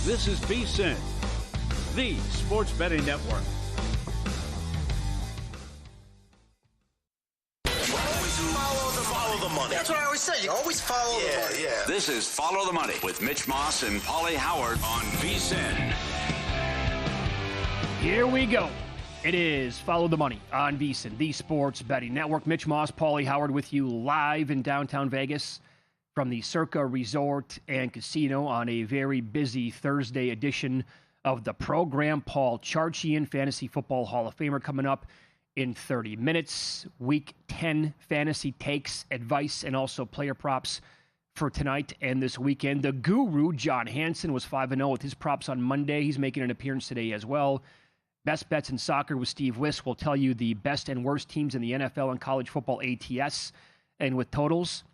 This is VSiN, the sports betting network. Follow the money. That's what I always say. You always follow the money. Yeah. This is Follow the Money with Mitch Moss and Paulie Howard on VSiN. Here we go. It is Follow the Money on VSiN, the sports betting network. Mitch Moss, Paulie Howard with you live in downtown Vegas from the Circa Resort and Casino on a very busy Thursday edition of the program. Paul Charchian, Fantasy Football Hall of Famer, coming up in 30 minutes. Week 10 fantasy takes, advice, and also player props for tonight and this weekend. The guru, John Hansen, was 5-0 with his props on Monday. He's making an appearance today as well. Best Bets in Soccer with Steve Wiss will tell you the best and worst teams in the NFL and college football ATS. And with totals,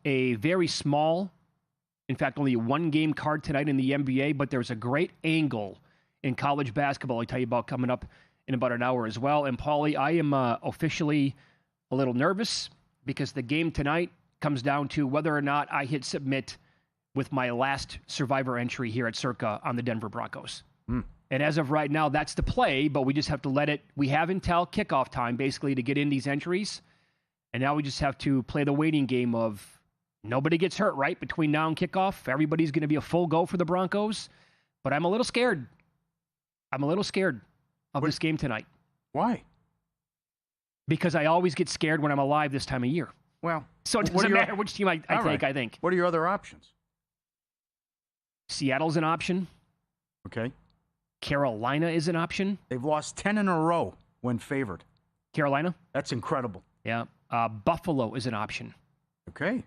a very small, in fact, only a one-game card tonight in the NBA, but there's a great angle in college basketball I'll tell you about coming up in about an hour as well. And Paulie, I am officially a little nervous because the game tonight comes down to whether or not I hit submit with my last Survivor entry here at Circa on the Denver Broncos. And as of right now, that's the play, but we just have to let it. We have until kickoff time, basically, to get in these entries. And now we just have to play the waiting game of nobody gets hurt, right? Between now and kickoff, everybody's going to be a full go for the Broncos. But I'm a little scared. I'm a little scared of this game tonight. Why? Because I always get scared when I'm alive this time of year. Well, so it doesn't matter which team I take, I think. What are your other options? Seattle's an option. Okay. Carolina is an option. They've lost 10 in a row when favored. Carolina? That's incredible. Yeah. Buffalo is an option. Okay.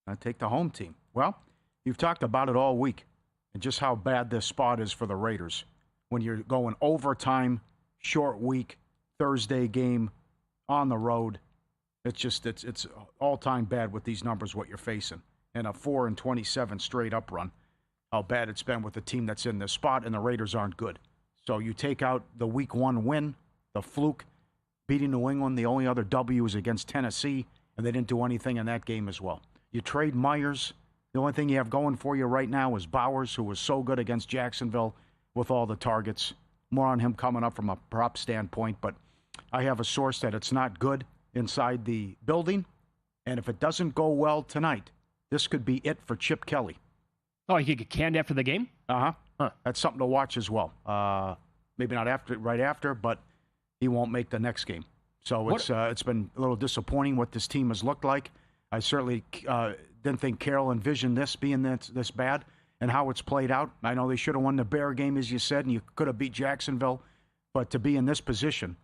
I take the home team. Well, you've talked about it all week and just how bad this spot is for the Raiders. When you're going overtime, short week, Thursday game, on the road, it's all-time bad with these numbers, what you're facing. And a 4-27 straight up run. How bad it's been with the team that's in this spot, and the Raiders aren't good. So you take out the week one win, the fluke, beating New England. The only other W is against Tennessee, and they didn't do anything in that game as well. You trade Myers. The only thing you have going for you right now is Bowers, who was so good against Jacksonville with all the targets. More on him coming up from a prop standpoint, but I have a source that it's not good inside the building, and if it doesn't go well tonight, this could be it for Chip Kelly. Oh, he could get canned after the game? Uh-huh. Huh. That's something to watch as well. Maybe not right after, but he won't make the next game. So it's been a little disappointing what this team has looked like. I certainly didn't think Carroll envisioned this being this bad and how it's played out. I know they should have won the Bear game, as you said, and you could have beat Jacksonville. But to be in this position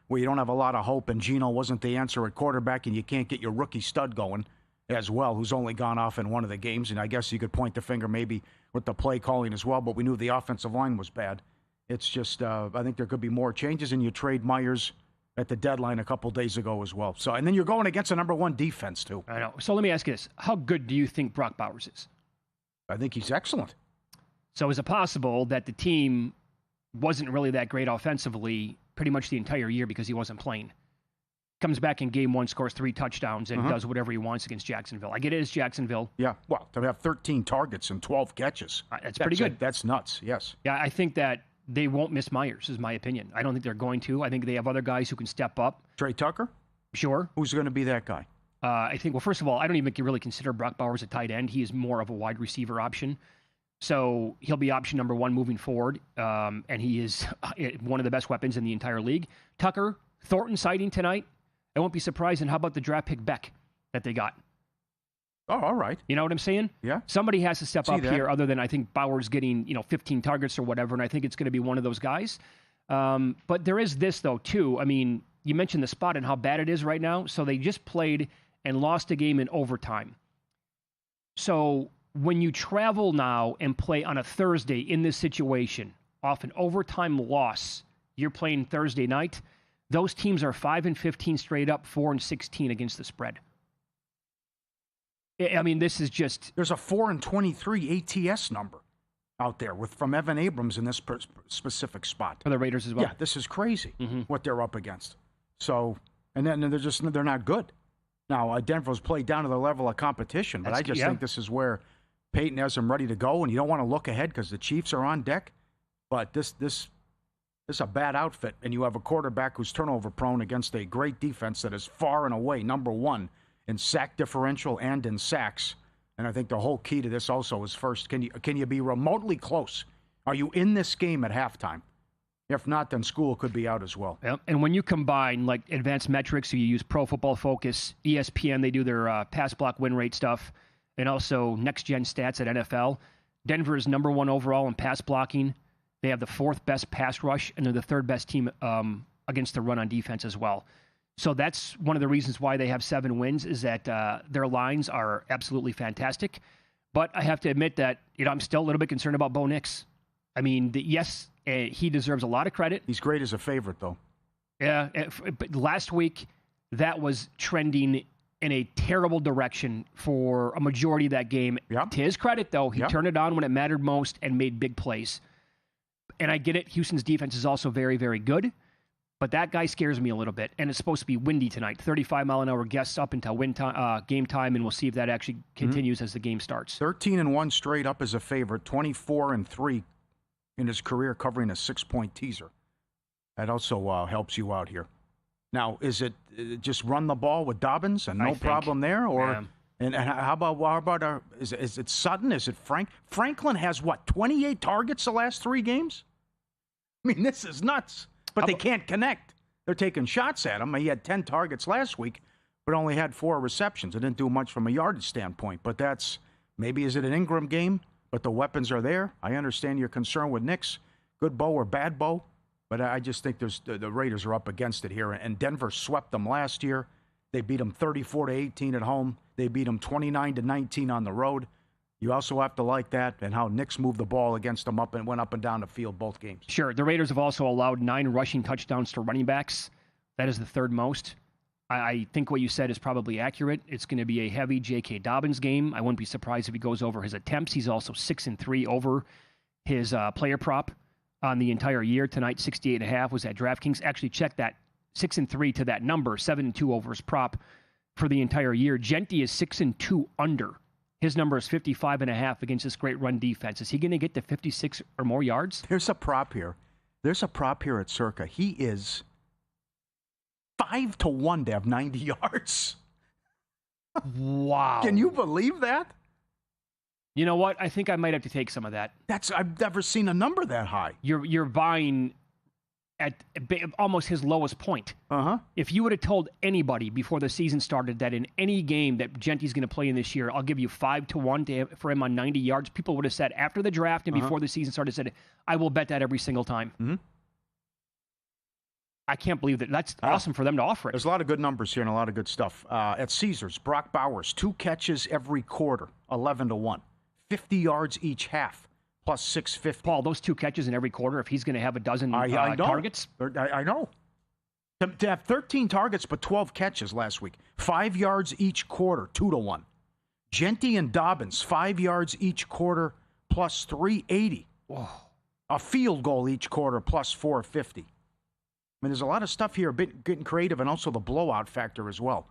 where you don't have a lot of hope and Geno wasn't the answer at quarterback and you can't get your rookie stud going as well, who's only gone off in one of the games. And I guess you could point the finger maybe with the play calling as well, but we knew the offensive line was bad. It's just, I think there could be more changes, and you trade Myers at the deadline a couple days ago as well. So, and then you're going against a number one defense, too. I know. So let me ask you this. How good do you think Brock Bowers is? I think he's excellent. So is it possible that the team wasn't really that great offensively pretty much the entire year because he wasn't playing? Comes back in game one, scores 3 touchdowns, and does whatever he wants against Jacksonville. I get it as Jacksonville. Yeah, well, to have 13 targets and 12 catches. That's pretty good. That's nuts, yes. Yeah, I think that they won't miss Myers, is my opinion. I don't think they're going to. I think they have other guys who can step up. Trey Tucker? Sure. Who's going to be that guy? I think, well, first of all, I don't even really consider Brock Bowers a tight end. He is more of a wide receiver option. So he'll be option number 1 moving forward, and he is one of the best weapons in the entire league. Tucker, Thornton sighting tonight. I won't be surprised. And how about the draft pick Beck that they got? Oh, all right. You know what I'm saying? Yeah. Somebody has to step up here other than I think Bowers getting 15 targets or whatever, and I think it's going to be one of those guys. But there is this, though, too. I mean, you mentioned the spot and how bad it is right now. So they just played and lost a game in overtime. So when you travel now and play on a Thursday in this situation, off an overtime loss, you're playing Thursday night, those teams are 5-15 straight up, 4-16 against the spread. I mean, this is just... There's a 4-23 ATS number out there from Evan Abrams in this specific spot. For the Raiders as well? Yeah, this is crazy what they're up against. So, and then they're not good. Now, Denver's played down to the level of competition, but I just think this is where Peyton has them ready to go, and you don't want to look ahead because the Chiefs are on deck. But this is a bad outfit, and you have a quarterback who's turnover prone against a great defense that is far and away number one in sack differential and in sacks. And I think the whole key to this also is first, can you be remotely close? Are you in this game at halftime? If not, then school could be out as well. Yep. And when you combine like advanced metrics, so you use Pro Football Focus, ESPN, they do their pass block win rate stuff, and also next gen stats at NFL. Denver is number one overall in pass blocking. They have the fourth best pass rush, and they're the third best team against the run on defense as well. So that's one of the reasons why they have 7 wins is that their lines are absolutely fantastic. But I have to admit that I'm still a little bit concerned about Bo Nix. I mean, yes, he deserves a lot of credit. He's great as a favorite, though. Yeah, but last week that was trending in a terrible direction for a majority of that game. Yep. To his credit, though, he Yep. turned it on when it mattered most and made big plays. And I get it. Houston's defense is also very, very good. But that guy scares me a little bit. And it's supposed to be windy tonight. 35-mile-an-hour gusts up until game time, and we'll see if that actually continues as the game starts. 13-1 straight up as a favorite. 24-3 in his career covering a 6-point teaser. That also helps you out here. Now, is it just run the ball with Dobbins and no problem there? Or Yeah. and how about is it Sutton? Is it Frank? Franklin has, 28 targets the last 3 games? I mean, this is nuts. But they can't connect. They're taking shots at him. He had 10 targets last week, but only had 4 receptions. It didn't do much from a yardage standpoint. But is it an Ingram game? But the weapons are there. I understand your concern with Nix. Good Bo or bad Bo. But I just think the Raiders are up against it here. And Denver swept them last year. They beat them 34-18 at home. They beat them 29-19 on the road. You also have to like that and how Knicks moved the ball against them went up and down the field both games. Sure. The Raiders have also allowed 9 rushing touchdowns to running backs. That is the third most. I think what you said is probably accurate. It's going to be a heavy J.K. Dobbins game. I wouldn't be surprised if he goes over his attempts. He's also 6-3 over his player prop on the entire year. Tonight, 68.5 was at DraftKings. Actually, check that 6-3 to that number, 7-2 over his prop for the entire year. Genty is 6-2 under. His number is 55.5 against this great run defense. Is he going to get to 56 or more yards? There's a prop here. At Circa. He is 5-1 to have 90 yards. Wow. Can you believe that? You know what? I think I might have to take some of that. I've never seen a number that high. You're buying at almost his lowest point. Uh-huh. If you would have told anybody before the season started that in any game that Genty's going to play in this year, I'll give you 5-1 for him on 90 yards, people would have said after the draft and before the season started, said, I will bet that every single time. Mm-hmm. I can't believe that. That's awesome for them to offer it. There's a lot of good numbers here and a lot of good stuff. At Caesars, Brock Bowers, 2 catches every quarter, 11-1. 50 yards each half, plus 650. Paul, those 2 catches in every quarter, if he's going to have a dozen targets. I know. To have 13 targets but 12 catches last week. 5 yards each quarter, 2-1. Genty and Dobbins, 5 yards each quarter, plus 380. Whoa. A field goal each quarter, plus 450. I mean, there's a lot of stuff here, getting creative, and also the blowout factor as well.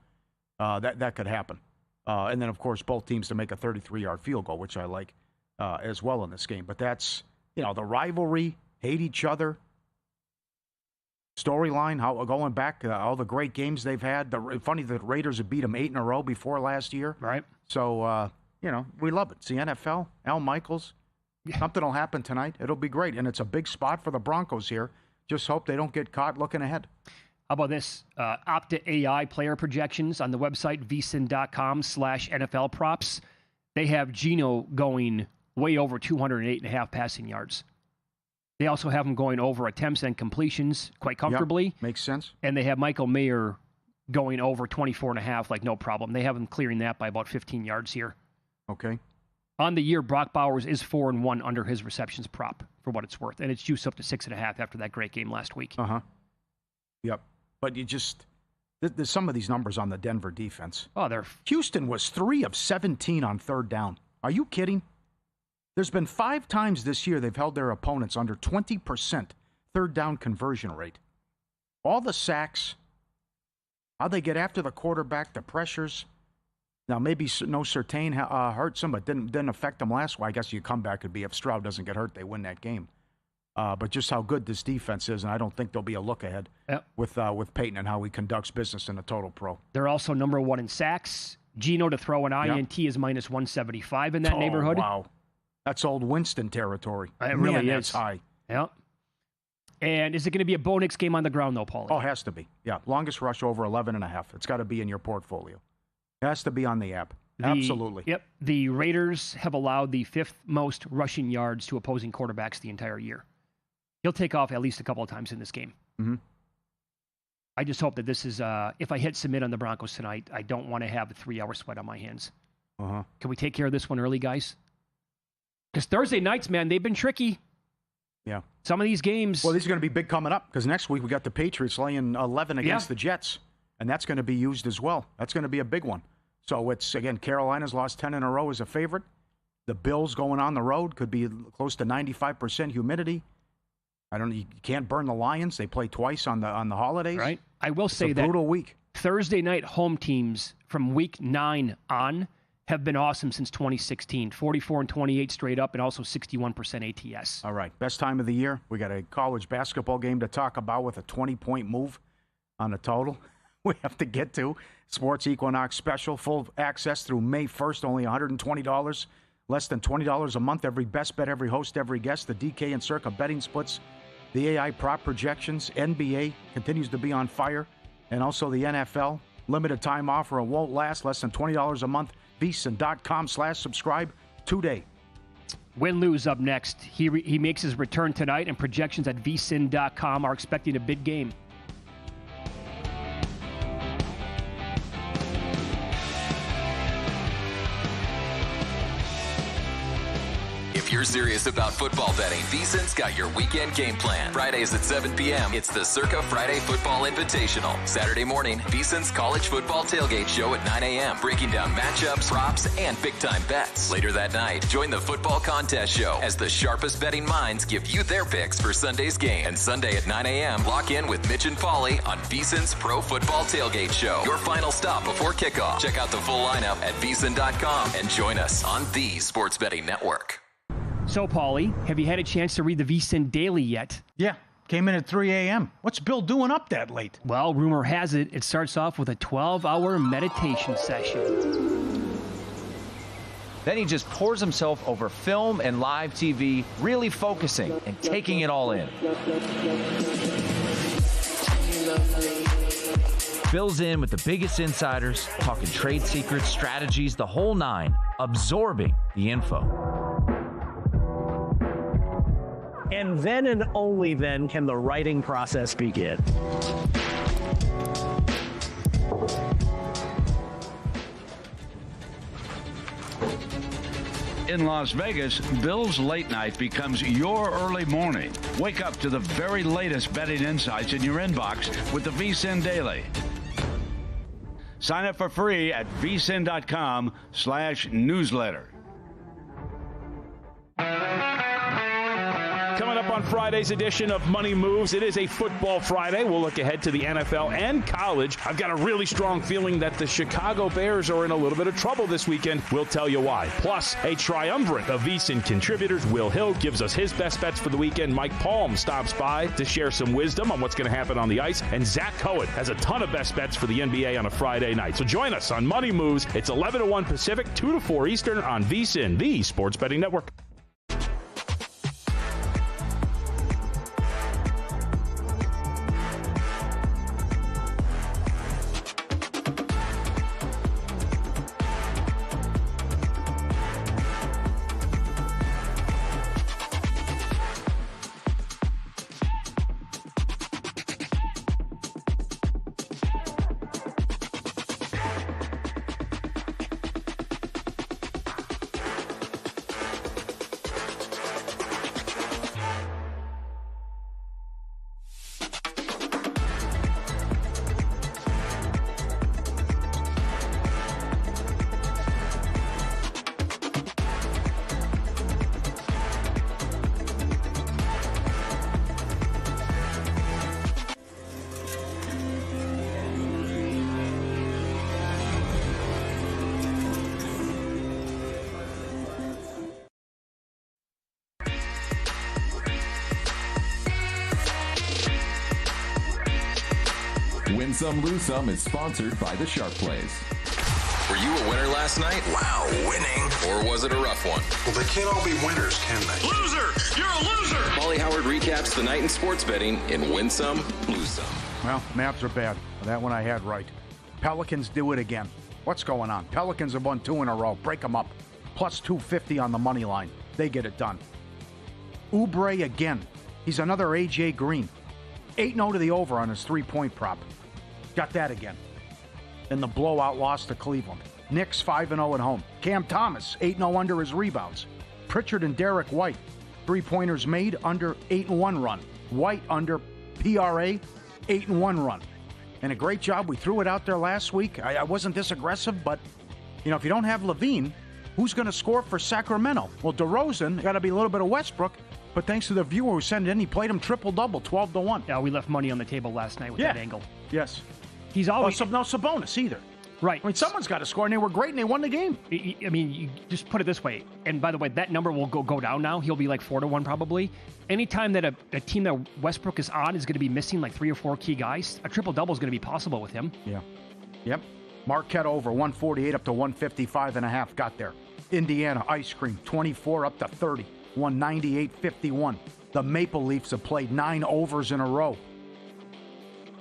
That could happen. And then, of course, both teams to make a 33-yard field goal, which I like as well in this game. But that's, the rivalry, hate each other, storyline, how going back, all the great games they've had. Funny that Raiders have beat them 8 in a row before last year. Right. So, we love it. It's the NFL, Al Michaels. Yeah. Something will happen tonight. It'll be great. And it's a big spot for the Broncos here. Just hope they don't get caught looking ahead. How about this? Opta AI player projections on the website, VSiN.com/NFL props. They have Geno going way over 208.5 passing yards. They also have him going over attempts and completions quite comfortably. Yep. Makes sense. And they have Michael Mayer going over 24.5, like no problem. They have him clearing that by about 15 yards here. Okay. On the year, Brock Bowers is 4-1 under his receptions prop, for what it's worth. And it's juiced up to 6.5 after that great game last week. Uh-huh. Yep. But there's some of these numbers on the Denver defense. Oh, Houston was 3 of 17 on third down. Are you kidding? There's been 5 times this year they've held their opponents under 20% third down conversion rate. All the sacks, how they get after the quarterback, the pressures. Now, maybe no Surtain hurts him, but didn't affect him last week. I guess your comeback could be if Stroud doesn't get hurt, they win that game. But just how good this defense is, and I don't think there'll be a look ahead with Peyton and how he conducts business in a total pro. They're also number 1 in sacks. Geno to throw an INT is minus 175 in that neighborhood. Wow. That's old Winston territory. It really is. That's high. Yeah. And is it going to be a Bo Nix game on the ground, though, Paulie? Oh, it has to be. Yeah, longest rush over 11.5. It's got to be in your portfolio. It has to be on the app. Absolutely. Yep. The Raiders have allowed the 5th most rushing yards to opposing quarterbacks the entire year. He'll take off at least a couple of times in this game. Mm-hmm. I just hope that this is, if I hit submit on the Broncos tonight, I don't want to have a 3-hour sweat on my hands. Uh-huh. Can we take care of this one early, guys? Because Thursday nights, man, they've been tricky. Yeah. Some of these games. Well, these are going to be big coming up because next week we got the Patriots laying 11 against the Jets, and that's going to be used as well. That's going to be a big one. So it's, again, Carolina's lost 10 in a row as a favorite. The Bills going on the road could be close to 95% humidity. You can't burn the Lions. They play twice on the holidays. Right. I will say it's a brutal week. Thursday night home teams from week 9 on have been awesome since 2016. 44-28 straight up and also 61% ATS. All right. Best time of the year. We got a college basketball game to talk about with a 20-point move on the total. We have to get to Sports Equinox Special. Full access through May 1st, only $120. Less than $20 a month. Every best bet, every host, every guest. The DK and Circa betting splits. The AI prop projections. NBA continues to be on fire. And also the NFL. Limited time offer. It won't last. Less than $20 a month. VSiN.com/subscribe today. Win-lose up next. He makes his return tonight, and projections at VSiN.com are expecting a big game. If you're serious about football betting, VSiN's got your weekend game plan. Fridays at 7 p.m., it's the Circa Friday Football Invitational. Saturday morning, VSiN's college football tailgate show at 9 a.m., breaking down matchups, props, and big-time bets. Later that night, join the football contest show as the sharpest betting minds give you their picks for Sunday's game. And Sunday at 9 a.m., lock in with Mitch and Paulie on VSiN's Pro Football Tailgate Show. Your final stop before kickoff. Check out the full lineup at VSiN.com and join us on the Sports Betting Network. So, Paulie, have you had a chance to read the VSiN Daily yet? Yeah, came in at 3 a.m. What's Bill doing up that late? Well, rumor has it, it starts off with a 12-hour meditation session. Then he just pours himself over film and live TV, really focusing and taking it all in. Bill's in with the biggest insiders, talking trade secrets, strategies, the whole nine, absorbing the info. And then and only then can the writing process begin. In Las Vegas, Bill's late night becomes your early morning. Wake up to the very latest betting insights in your inbox with the VSiN Daily. Sign up for free at vsin.com/newsletter. Coming up on Friday's edition of Money Moves, it is a football Friday. We'll look ahead to the NFL and college. I've got a really strong feeling that the Chicago Bears are in a little bit of trouble this weekend. We'll tell you why. Plus, a triumvirate of VSiN contributors. Will Hill gives us his best bets for the weekend. Mike Palm stops by to share some wisdom on what's going to happen on the ice. And Zach Cohen has a ton of best bets for the NBA on a Friday night. So join us on Money Moves. It's 11 to 1 Pacific, 2 to 4 Eastern on VSiN, the Sports Betting Network. Win Some, Lose Some is sponsored by the Sharp Plays. Were you a winner last night? Wow, winning. Or was it a rough one? Well, they can't all be winners, can they? Loser! You're a loser! Paulie Howard recaps the night in sports betting in Win Some, Lose Some. Well, maps are bad. That one I had right. Pelicans do it again. What's going on? Pelicans have won 2 in a row. Break them up. Plus 250 on the money line. They get it done. Oubre again. He's another A.J. Green. 8-0 to the over on his 3-point prop. Got that again. And the blowout loss to Cleveland. Knicks 5-0 at home. Cam Thomas 8-0 under his rebounds. Pritchard and Derek White 3-pointers made under 8-1 run. White under PRA 8-1 run. And a great job. We threw it out there last week. I wasn't this aggressive, but if you don't have Levine, who's going to score for Sacramento? Well, DeRozan got to be a little bit of Westbrook. But thanks to the viewer who sent it in, he played him triple-double, 12-1. Yeah, we left money on the table last night with that angle. Yes. He's always... no Sabonis either. Right. I mean, someone's got to score, and they were great, and they won the game. I mean, you just put it this way. And by the way, that number will go down now. He'll be like 4-1 probably. Anytime that a team that Westbrook is on is going to be missing like 3 or 4 key guys, a triple-double is going to be possible with him. Yeah. Yep. Marquette over 148 up to 155.5. Got there. Indiana, ice cream, 24 up to 30. 198-51. The Maple Leafs have played 9 overs in a row.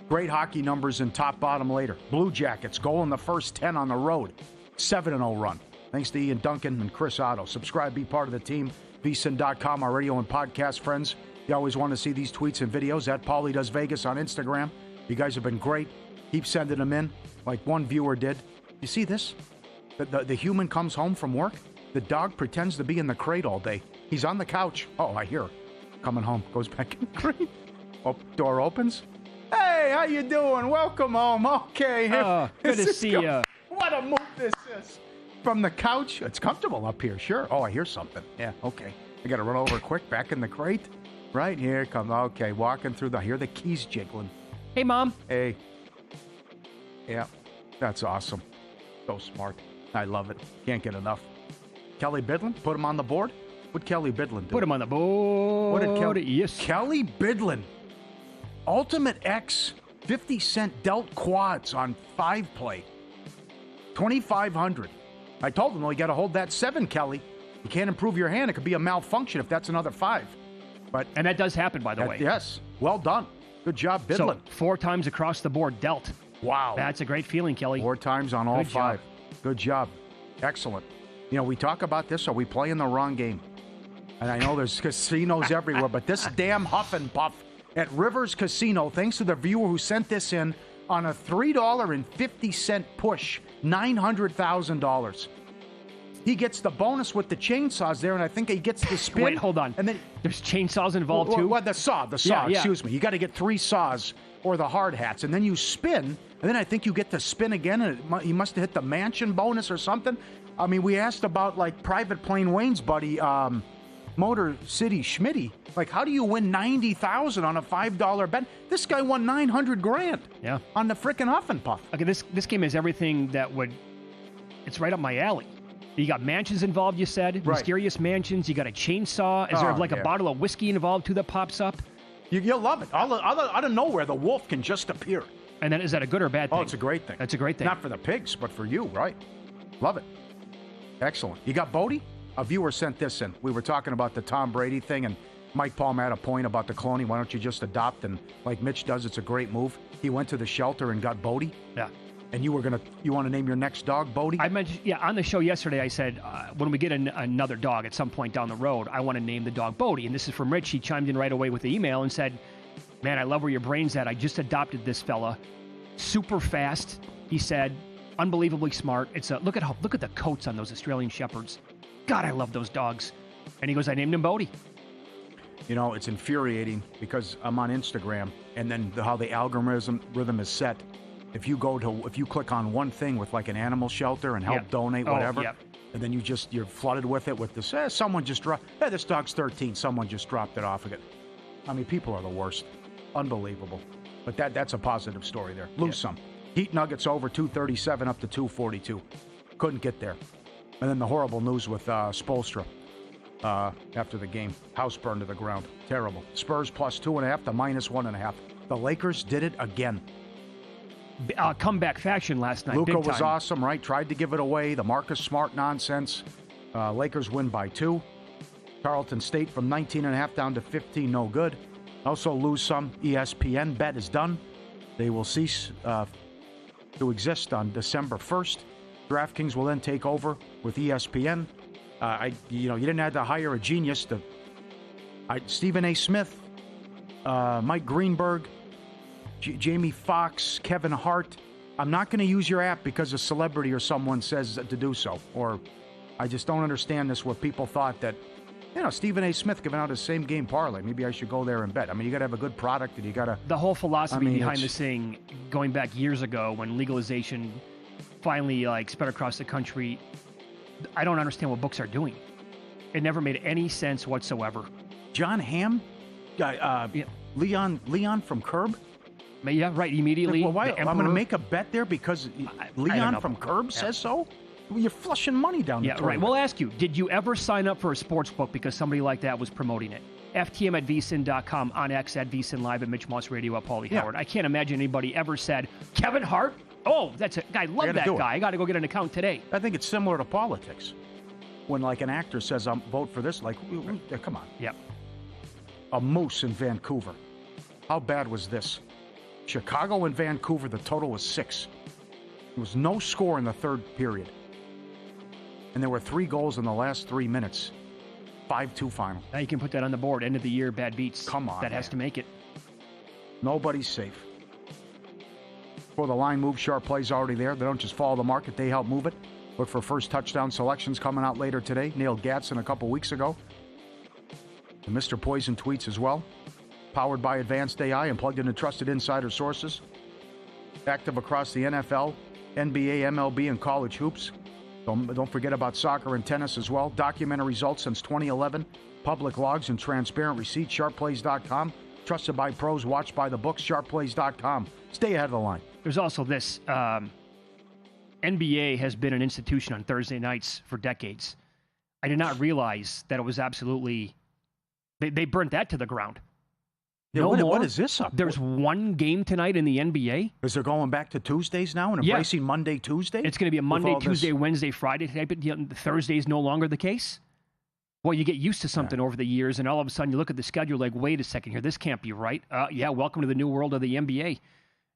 Great hockey numbers in top-bottom later. Blue Jackets goal in the first 10 on the road. 7-0 run. Thanks to Ian Duncan and Chris Otto. Subscribe, be part of the team. VSiN.com, our radio and podcast friends. You always want to see these tweets and videos at Paulie Does Vegas on Instagram. You guys have been great. Keep sending them in, like one viewer did. You see this? The human comes home from work. The dog pretends to be in the crate all day. He's on the couch. Oh, I hear her. Coming home. Goes back in the crate. Oh, door opens. Hey, how you doing? Welcome home. Okay. Good to see you. What a move this is. From the couch. It's comfortable up here, sure. Oh, I hear something. Yeah, okay. I got to run over quick. Back in the crate. Right here. Come. Okay, walking through I hear the keys jiggling. Hey, Mom. Hey. Yeah, that's awesome. So smart. I love it. Can't get enough. Kelly Bidlin, put him on the board. What'd Kelly Bidlin do? Put him on the board. What did Kelly? Yes. Kelly Bidlin. Ultimate X 50-cent dealt quads on 5-play. 2,500. I told him, well, you got to hold that 7, Kelly. You can't improve your hand. It could be a malfunction if that's another 5. And that does happen, by the way. Yes. Well done. Good job, Bidlin. So 4 times across the board dealt. Wow. That's a great feeling, Kelly. 4 times on all Good 5. job. Good job. Excellent. We talk about this. Are we playing the wrong game? And I know there's casinos everywhere, but this damn Huff and Puff at Rivers Casino, thanks to the viewer who sent this in on a $3.50 push, $900,000. He gets the bonus with the chainsaws there, and I think he gets the spin. Wait, hold on. And then there's chainsaws involved too? Well, the saw, Yeah. excuse me. You got to get 3 saws or the hard hats, and then you spin, and then I think you get to spin again, and he must have hit the mansion bonus or something. I mean, we asked about, like, Private Plane Wayne's buddy, Motor City Schmitty. Like, how do you win $90,000 on a $5 bet? This guy won $900,000. Yeah. On the frickin' Huff and Puff. Okay, this game is everything that would. It's right up my alley. You got mansions involved, you said. Right. Mysterious mansions. You got a chainsaw. Is there a bottle of whiskey involved too that pops up? You'll love it. Out of nowhere, the wolf can just appear. And then is that a good or bad thing? Oh, it's a great thing. That's a great thing. Not for the pigs, but for you, right? Love it. Excellent. You got Bodie? A viewer sent this in. We were talking about the Tom Brady thing, and Mike Palmer had a point about the cloning. Why don't you just adopt? And like Mitch does, it's a great move. He went to the shelter and got Bodie. Yeah. And you want to name your next dog Bodie? I mentioned, on the show yesterday, I said, when we get another dog at some point down the road, I want to name the dog Bodie. And this is from Rich. He chimed in right away with the email and said, man, I love where your brain's at. I just adopted this fella. Super fast, he said. Unbelievably smart. Look at the coats on those Australian Shepherds. God, I love those dogs. And he goes, I named him Bodie. It's infuriating because I'm on Instagram, and then how the algorithm is set. If you click on one thing with like an animal shelter and help donate whatever, and then you're flooded with it with this. Someone just dropped. This dog's 13. Someone just dropped it off of it. I mean, people are the worst. Unbelievable. But that's a positive story there. Lose some. Heat Nuggets over 237 up to 242. Couldn't get there. And then the horrible news with Spoelstra after the game. House burned to the ground. Terrible. Spurs plus 2.5 to minus 1.5. The Lakers did it again. comeback fashion last night. Luka big was time. awesome, right? Tried to give it away. The Marcus Smart nonsense. Lakers win by 2. Tarleton State from 19.5 down to 15, no good. Also lose some. ESPN bet is done. They will cease to exist on December 1st. DraftKings will then take over with ESPN. You didn't have to hire a genius to. Stephen A. Smith, Mike Greenberg, Jamie Foxx, Kevin Hart. I'm not going to use your app because a celebrity or someone says to do so. Or I just don't understand this where people thought that, Stephen A. Smith giving out his same game parlay. Maybe I should go there and bet. I mean, you got to have a good product and you got to. The whole philosophy behind this thing, going back years ago when legalization finally spread across the country, I don't understand what books are doing. It never made any sense whatsoever. John Hamm? Leon from Curb? Yeah, right. Immediately. Well, why? I'm going to make a bet there because Leon from Curb says so? Well, you're flushing money down the toilet. Right. We'll ask you, did you ever sign up for a sports book because somebody like that was promoting it? FTM at VSiN.com, on X at VSiN Live, at Mitch Moss Radio at Paulie Howard. I can't imagine anybody ever said, Kevin Hart? Oh, that's a guy. Love that guy. I got to go get an account today. I think it's similar to politics. When an actor says, vote for this, come on. Yep. A Moose in Vancouver. How bad was this? Chicago and Vancouver, the total was 6. There was no score in the third period. And there were 3 goals in the last 3 minutes. 5-2 final. Now you can put that on the board. End of the year, bad beats. Come on, That has to make it. Nobody's safe. For the line move, sharp plays already there. They don't just follow the market, they help move it. Look for first touchdown selections coming out later today. Nailed Gatson a couple weeks ago. The Mr. Poison tweets as well. Powered by advanced AI and plugged into trusted insider sources. Active across the NFL, NBA, MLB, and college hoops. Don't forget about soccer and tennis as well. Documented results since 2011. Public logs and transparent receipts. Sharpplays.com. Trusted by pros. Watched by the books. Sharpplays.com. Stay ahead of the line. There's also this. NBA has been an institution on Thursday nights for decades. I did not realize that it was absolutely... They burnt that to the ground. Yeah, what is this up? There's one game tonight in the NBA. Is they're going back to Tuesdays now and embracing Monday, Tuesday? It's going to be a Monday, Tuesday, Wednesday, Friday type. Thursday is no longer the case. Well, you get used to something over the years, and all of a sudden you look at the schedule like, wait a second here, this can't be right. Welcome to the new world of the NBA.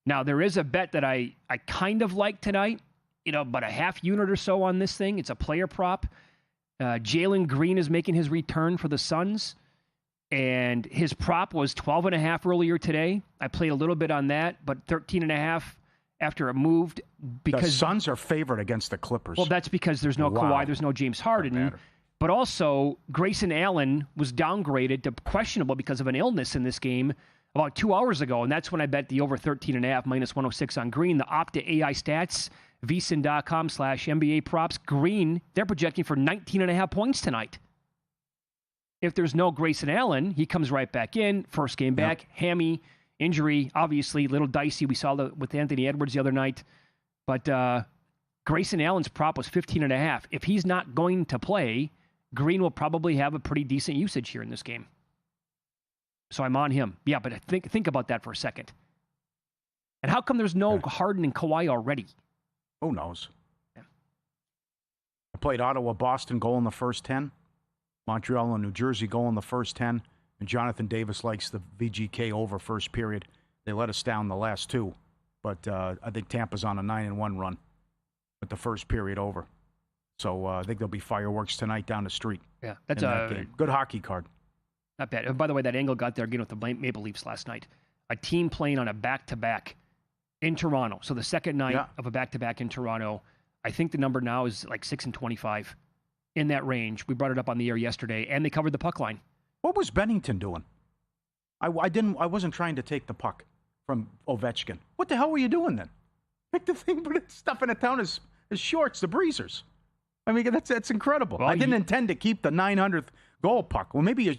Now, there is a bet that I kind of like tonight, about a half unit or so on this thing. It's a player prop. Jalen Green is making his return for the Suns. And his prop was 12.5 earlier today. I played a little bit on that, but 13.5 after it moved because the Suns are favored against the Clippers. Well, that's because there's no Kawhi, there's no James Harden. But also, Grayson Allen was downgraded to questionable because of an illness in this game about 2 hours ago, and that's when I bet the over 13.5 minus 106 on Green. The Opta AI stats, vsin.com/NBA props. Green, they're projecting for 19.5 points tonight. If there's no Grayson Allen, he comes right back in. First game back, hammy, injury, obviously, a little dicey. We saw that with Anthony Edwards the other night. But Grayson Allen's prop was 15.5. If he's not going to play, Green will probably have a pretty decent usage here in this game. So I'm on him. Yeah, but think about that for a second. And how come there's no Harden and Kawhi already? Who knows? Yeah. I played Ottawa, Boston, goal in the first 10. Montreal and New Jersey goal in the first 10. And Jonathan Davis likes the VGK over first period. They let us down the last 2. But I think Tampa's on a 9-1 run with the first period over. So I think there'll be fireworks tonight down the street. Yeah, that's that game. Good hockey card. Not bad. And by the way, that angle got there again with the Maple Leafs last night. A team playing on a back-to-back in Toronto. So the second night of a back-to-back in Toronto. I think the number now is like 6-25. In that range. We brought it up on the air yesterday, and they covered the puck line. What was Bennington doing? I wasn't trying to take the puck from Ovechkin. What the hell were you doing then? Pick the thing, put it stuffing it down his shorts, the breezers. I mean, that's incredible. Well, I didn't intend to keep the 900th goal puck. Well, maybe you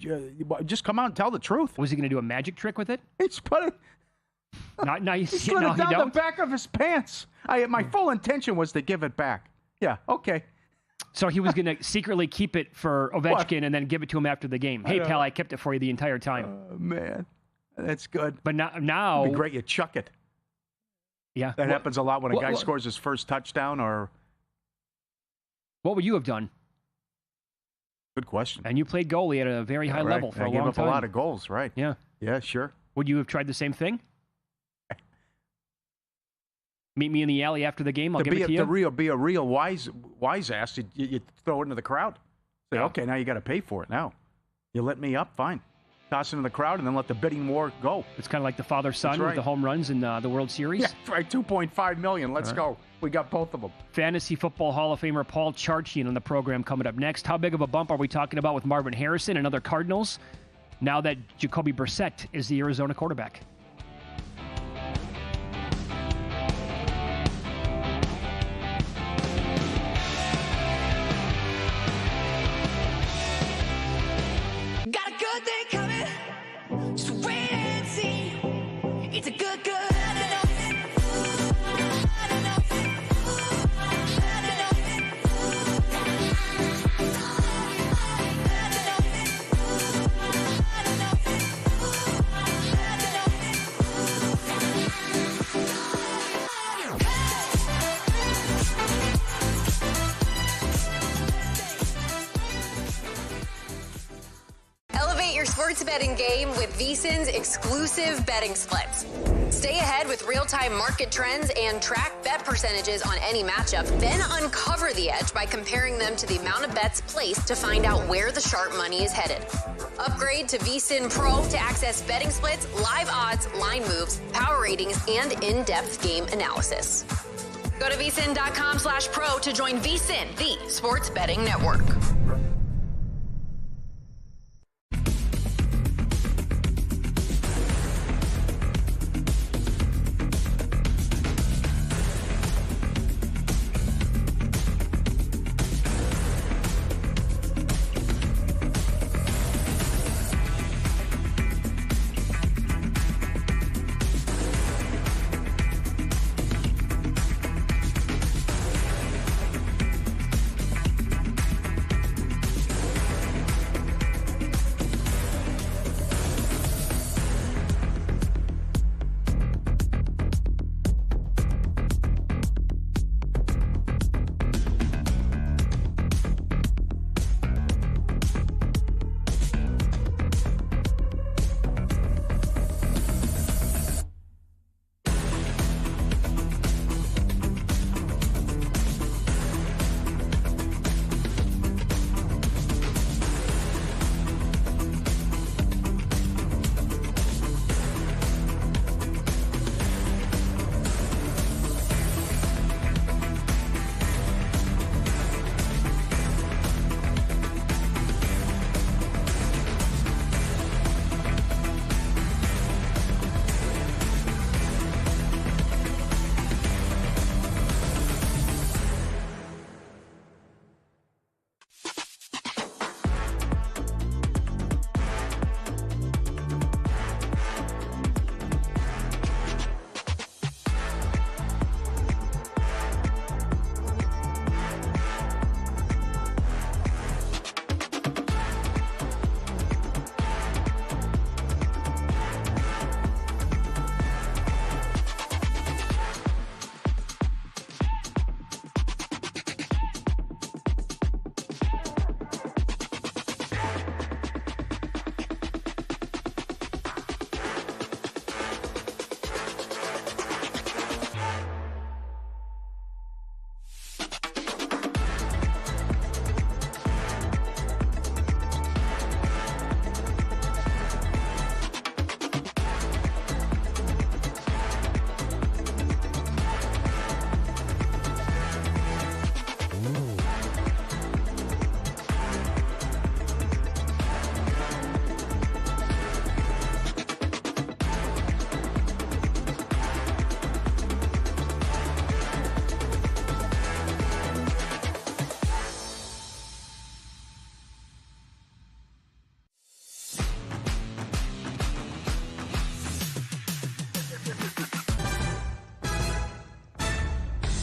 just come out and tell the truth. Was he going to do a magic trick with it? It's put it. Not nice. He slid it down the back of his pants. My full intention was to give it back. Yeah, okay. So he was going to secretly keep it for Ovechkin and then give it to him after the game. Hey, pal, I kept it for you the entire time. Man, that's good. But now it'd be great. You chuck it. Yeah. That happens a lot when a guy scores his first touchdown or... What would you have done? Good question. And you played goalie at a very high level for a long time. I gave up a lot of goals, right. Yeah. Yeah, sure. Would you have tried the same thing? Meet me in the alley after the game. I'll give it to you. To be a real wise ass, you throw it into the crowd. Say, okay, now you got to pay for it now. You let me up, fine. Toss it in the crowd and then let the bidding war go. It's kind of like the father-son with the home runs in the World Series. Yeah, right. $2.5 million. Let's go. We got both of them. Fantasy Football Hall of Famer Paul Charchian on the program coming up next. How big of a bump are we talking about with Marvin Harrison and other Cardinals now that Jacoby Brissett is the Arizona quarterback? Got a good thing coming, just wait and see. It's a good. Sports betting game with VSiN's exclusive betting splits. Stay ahead with real-time market trends and track bet percentages on any matchup. Then uncover the edge by comparing them to the amount of bets placed to find out where the sharp money is headed. Upgrade to VSiN Pro to access betting splits, live odds, line moves, power ratings, and in-depth game analysis. Go to vsin.com/pro to join VSiN, the sports betting network.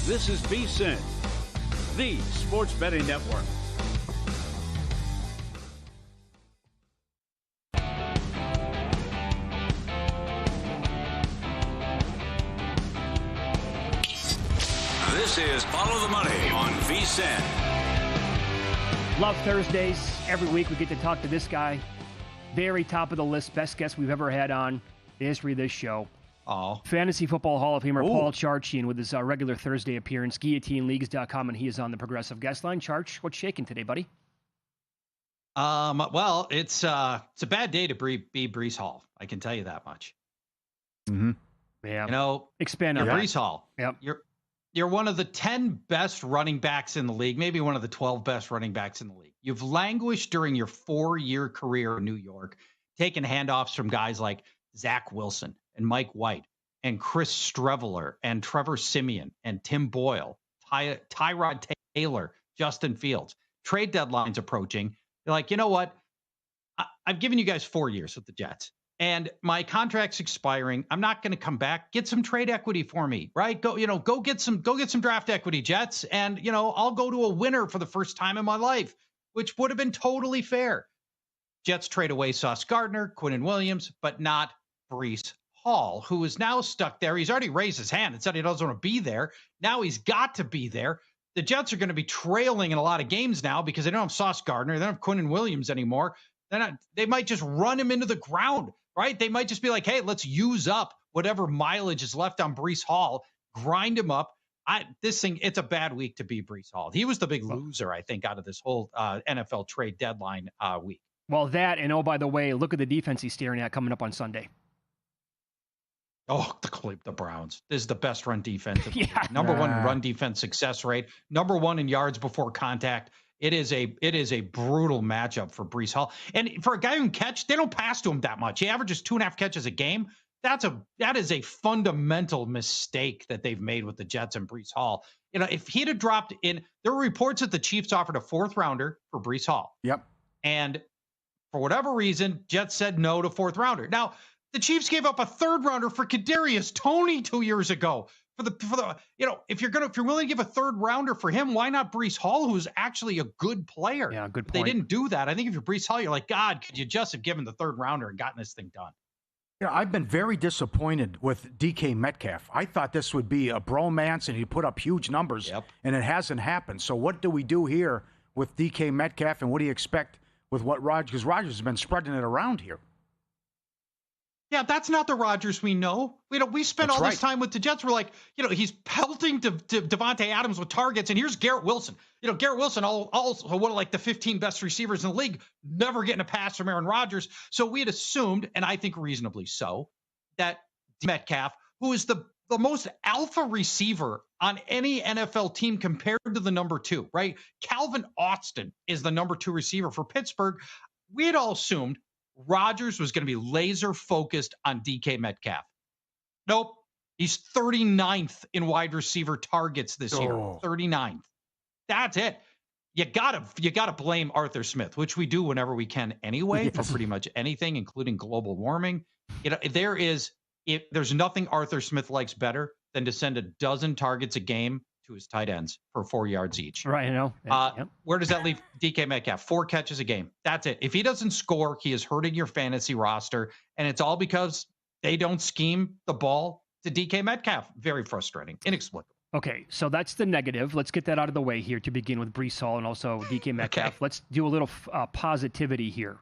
This is VSiN, the sports betting network. This is Follow the Money on VSiN. Love Thursdays. Every week we get to talk to this guy. Very top of the list. Best guest we've ever had on the history of this show. Oh. Fantasy Football Hall of Famer Paul Charchian with his regular Thursday appearance. GuillotineLeagues.com, and he is on the Progressive Guest Line. Charch, what's shaking today, buddy? Well, it's a bad day to be Breece Hall. I can tell you that much. Mm-hmm. Yeah. Expand on that. Breece Hall. Yep. You're one of the 10 best running backs in the league, maybe one of the 12 best running backs in the league. You've languished during your 4-year career in New York, taking handoffs from guys like Zach Wilson and Mike White and Chris Streveler and Trevor Siemian and Tim Boyle, Tyrod Taylor, Justin Fields. Trade deadline's approaching. You're like, you know what? I've given you guys 4 years with the Jets, and my contract's expiring. I'm not going to come back. Get some trade equity for me, right? Go get some draft equity, Jets, and I'll go to a winner for the first time in my life, which would have been totally fair. Jets trade away Sauce Gardner, Quinnen Williams, but not Breece Hall, who is now stuck there. He's already raised his hand and said he doesn't want to be there. Now he's got to be there. The Jets are going to be trailing in a lot of games now because they don't have Sauce Gardner. They don't have Quinnen Williams anymore. They might just run him into the ground, right? They might just be like, hey, let's use up whatever mileage is left on Breece Hall, grind him up. It's a bad week to be Breece Hall. He was the big loser, I think, out of this whole NFL trade deadline week. Well, that, and by the way, look at the defense he's staring at coming up on Sunday. Oh, the Browns. This is the best run defense. Number one run defense success rate. Number one in yards before contact. It is a brutal matchup for Breece Hall. And for a guy who can catch, they don't pass to him that much. He averages 2.5 catches a game. That is a fundamental mistake that they've made with the Jets and Breece Hall. If he'd have dropped in, there were reports that the Chiefs offered a 4th rounder for Breece Hall. Yep. And for whatever reason, Jets said no to 4th rounder. Now, the Chiefs gave up a 3rd rounder for Kadarius Toney 2 years ago. If you're willing to give a 3rd rounder for him, why not Breece Hall, who's actually a good player? Yeah, good point. They didn't do that. I think if you're Breece Hall, you're like, God, could you just have given the 3rd rounder and gotten this thing done? I've been very disappointed with DK Metcalf. I thought this would be a bromance and he'd put up huge numbers, and it hasn't happened. So what do we do here with DK Metcalf, and what do you expect with what Rodgers? Because Rodgers has been spreading it around here. Yeah, that's not the Rodgers we know. We spent all this time with the Jets. We're like, he's pelting to Devontae Adams with targets, and here's Garrett Wilson. Garrett Wilson, also one of the 15 best receivers in the league, never getting a pass from Aaron Rodgers. So we had assumed, and I think reasonably so, that Metcalf, who is the most alpha receiver on any NFL team compared to the number 2, right? Calvin Austin is the number 2 receiver for Pittsburgh. We had all assumed Rodgers was going to be laser focused on DK Metcalf. Nope. He's 39th in wide receiver targets this year. 39th. That's it. You gotta blame Arthur Smith, which we do whenever we can anyway, for pretty much anything, including global warming. There's nothing Arthur Smith likes better than to send a dozen targets a game to his tight ends for 4 yards each. Right, I know. Yep. Where does that leave DK Metcalf? 4 catches a game. That's it. If he doesn't score, he is hurting your fantasy roster, and it's all because they don't scheme the ball to DK Metcalf. Very frustrating. Inexplicable. Okay, so that's the negative. Let's get that out of the way here to begin with Breece Hall and also DK Metcalf. Okay. Let's do a little positivity here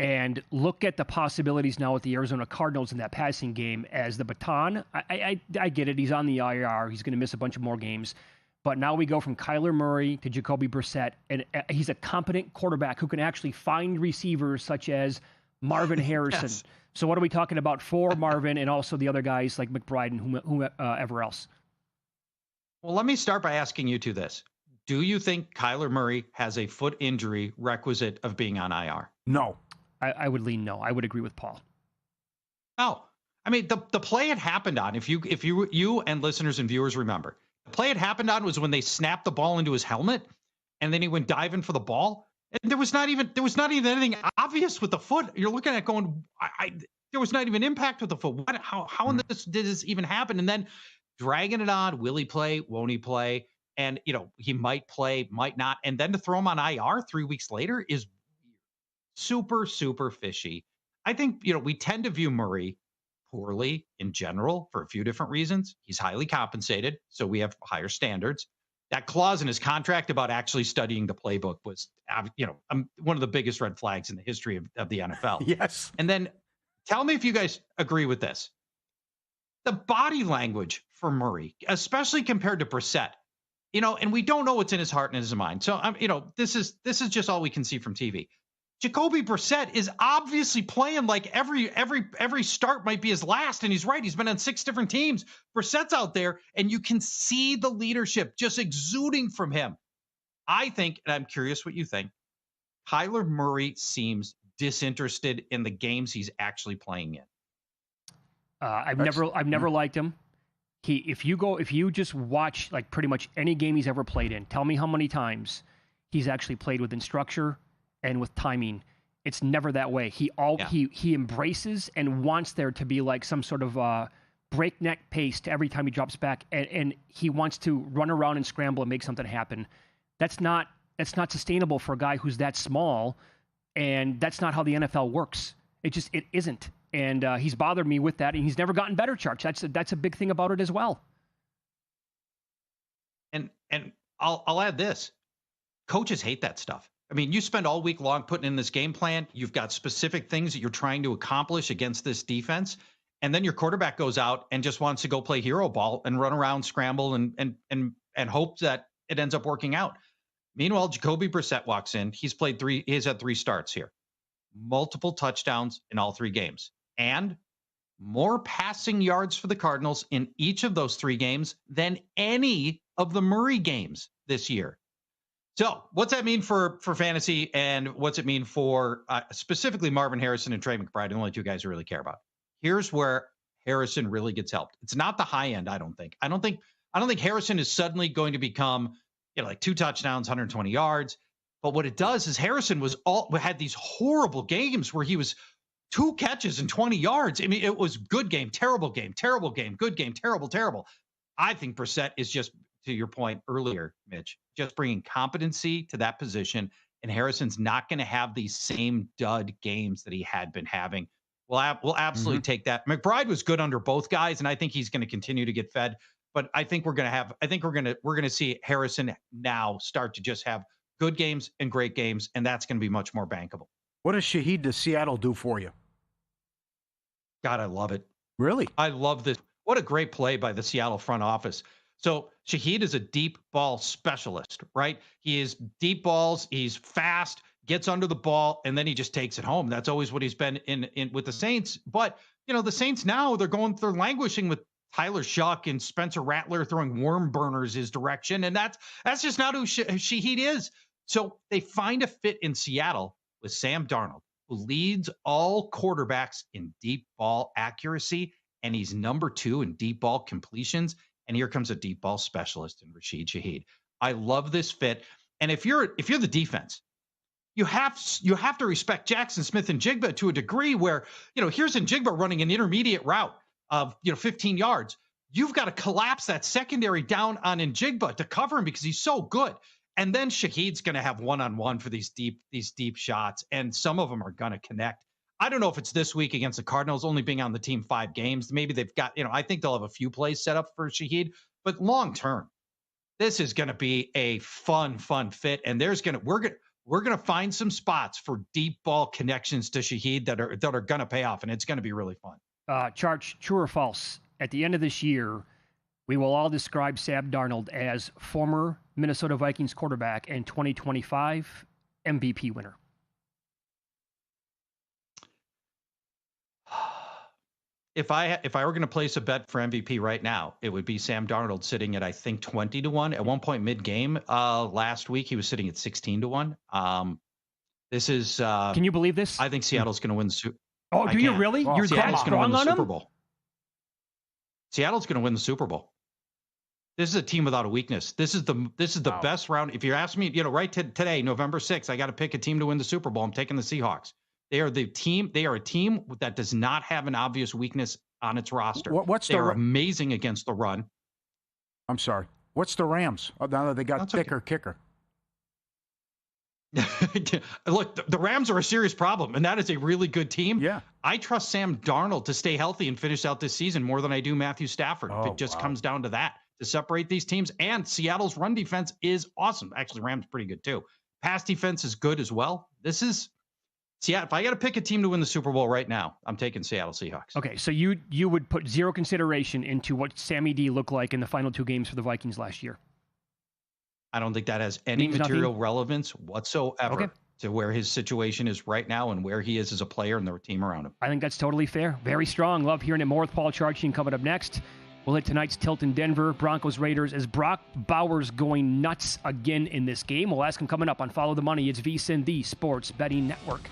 and look at the possibilities now with the Arizona Cardinals in that passing game as the baton. I get it. He's on the IR. He's going to miss a bunch of more games. But now we go from Kyler Murray to Jacoby Brissett, and he's a competent quarterback who can actually find receivers such as Marvin Harrison. Yes. So what are we talking about for Marvin and also the other guys like McBride and whomever else? Well, let me start by asking you two this. Do you think Kyler Murray has a foot injury requisite of being on IR? No. I would lean no. I would agree with Paul. Oh, I mean, the play it happened on, if you and listeners and viewers remember, the play it happened on was when they snapped the ball into his helmet and then he went diving for the ball. And there was not even anything obvious with the foot. You're looking at going, there was not even impact with the foot. How in this did this even happen? And then dragging it on, will he play? Won't he play? And, he might play, might not. And then to throw him on IR 3 weeks later is super, super fishy. I think, we tend to view Murray poorly in general for a few different reasons. He's highly compensated, so we have higher standards. That clause in his contract about actually studying the playbook was, one of the biggest red flags in the history of the NFL. Yes. And then tell me if you guys agree with this. The body language for Murray, especially compared to Brissett, and we don't know what's in his heart and his mind. So, this is just all we can see from TV. Jacoby Brissett is obviously playing like every start might be his last, and he's right. He's been on 6 different teams. Brissett's out there, and you can see the leadership just exuding from him. I think, and I'm curious what you think, Kyler Murray seems disinterested in the games he's actually playing in. I've never liked him. If you just watch like pretty much any game he's ever played in, tell me how many times he's actually played within structure and with timing. It's never that way. He embraces and wants there to be like some sort of breakneck pace to every time he drops back, and he wants to run around and scramble and make something happen. That's not sustainable for a guy who's that small, and that's not how the NFL works. It isn't. And he's bothered me with that, and he's never gotten better, Charge. That's a big thing about it as well. And I'll add this. Coaches hate that stuff. I mean, you spend all week long putting in this game plan. You've got specific things that you're trying to accomplish against this defense. And then your quarterback goes out and just wants to go play hero ball and run around, scramble, and hope that it ends up working out. Meanwhile, Jacoby Brissett walks in. He's had 3 starts here. Multiple touchdowns in all 3 games. And more passing yards for the Cardinals in each of those 3 games than any of the Murray games this year. So what's that mean for fantasy, and what's it mean for specifically Marvin Harrison and Trey McBride, the only 2 guys who really care about? Here's where Harrison really gets helped. It's not the high end, I don't think. I don't think Harrison is suddenly going to become, like 2 touchdowns, 120 yards. But what it does is Harrison had these horrible games where he was 2 catches and 20 yards. I mean, it was good game, terrible game, terrible game, good game, terrible, terrible. I think Brissett is just, to your point earlier, Mitch, just bringing competency to that position. And Harrison's not going to have these same dud games that he had been having. We'll absolutely take that. McBride was good under both guys, and I think he's going to continue to get fed. But I think we're going to see Harrison now start to just have good games and great games, and that's going to be much more bankable. What does Shaheed to Seattle do for you? God, I love it. Really? I love this. What a great play by the Seattle front office. So Shaheed is a deep ball specialist, right? He is deep balls. He's fast, gets under the ball, and then he just takes it home. That's always what he's been in with the Saints. But, the Saints now, they're languishing with Tyler Shuck and Spencer Rattler throwing worm burners his direction. And that's just not who Shaheed is. So they find a fit in Seattle with Sam Darnold, who leads all quarterbacks in deep ball accuracy, and he's number 2 in deep ball completions. And here comes a deep ball specialist in Rashid Shaheed. I love this fit. And if you're the defense, you have to respect Jackson Smith and Jigba to a degree where, here's Njigba running an intermediate route of 15 yards. You've got to collapse that secondary down on Njigba to cover him because he's so good. And then Shaheed's going to have one-on-one for these deep shots, and some of them are going to connect. I don't know if it's this week against the Cardinals, only being on the team 5 games. Maybe they've got, I think they'll have a few plays set up for Shaheed, but long term, this is going to be a fun fit. And we're going to find some spots for deep ball connections to Shaheed that are going to pay off, and it's going to be really fun. Charge, true or false? At the end of this year, we will all describe Sam Darnold as former Minnesota Vikings quarterback and 2025 MVP winner. If I were going to place a bet for MVP right now, it would be Sam Darnold sitting at, I think, 20-1. At one point mid-game last week, he was sitting at 16-1. This is. Can you believe this? I think Seattle's going to win the Super. Oh, do you really? You're that strong on him? Super Bowl. Seattle's going to win the Super Bowl. This is a team without a weakness. This is the best round. If you ask me, right today, November 6th, I got to pick a team to win the Super Bowl. I'm taking the Seahawks. They are a team that does not have an obvious weakness on its roster. They're amazing against the run. I'm sorry. What's the Rams? Oh, now that they got thicker kicker. Look, the Rams are a serious problem, and that is a really good team. Yeah. I trust Sam Darnold to stay healthy and finish out this season more than I do Matthew Stafford. If it just comes down to that, to separate these teams. And Seattle's run defense is awesome. Actually, Rams pretty good too. Pass defense is good as well. This is Seattle. If I got to pick a team to win the Super Bowl right now, I'm taking Seattle Seahawks. Okay, so you would put zero consideration into what Sammy D looked like in the final 2 games for the Vikings last year. I don't think that has any material relevance whatsoever to where his situation is right now and where he is as a player and the team around him. I think that's totally fair. Very strong. Love hearing it more with Paul Charchian coming up next. We'll hit tonight's tilt in Denver, Broncos Raiders, as Brock Bowers going nuts again in this game. We'll ask him coming up on Follow the Money. It's VSiN, the Sports Betting Network.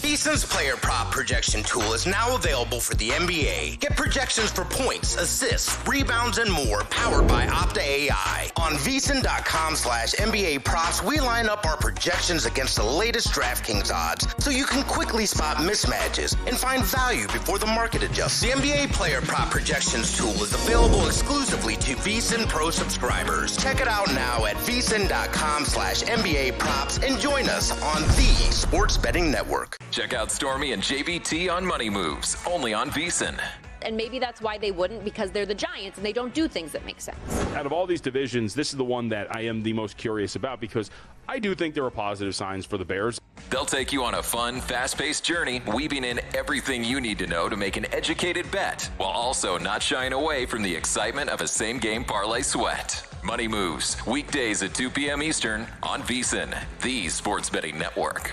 VSiN's player prop projection tool is now available for the NBA. Get projections for points, assists, rebounds, and more powered by Opta AI. On VSiN.com/NBA props, we line up our projections against the latest DraftKings odds so you can quickly spot mismatches and find value before the market adjusts. The NBA player prop projections tool is available exclusively to VSiN Pro subscribers. Check it out now at VSiN.com/NBA props and join us on the Sports Betting Network. Check out Stormy and JVT on Money Moves, only on VSiN. And maybe that's why they wouldn't, because they're the Giants and they don't do things that make sense. Out of all these divisions, this is the one that I am the most curious about because I do think there are positive signs for the Bears. They'll take you on a fun, fast-paced journey, weaving in everything you need to know to make an educated bet, while also not shying away from the excitement of a same-game parlay sweat. Money Moves, weekdays at 2 p.m. Eastern on VSiN, the Sports Betting Network.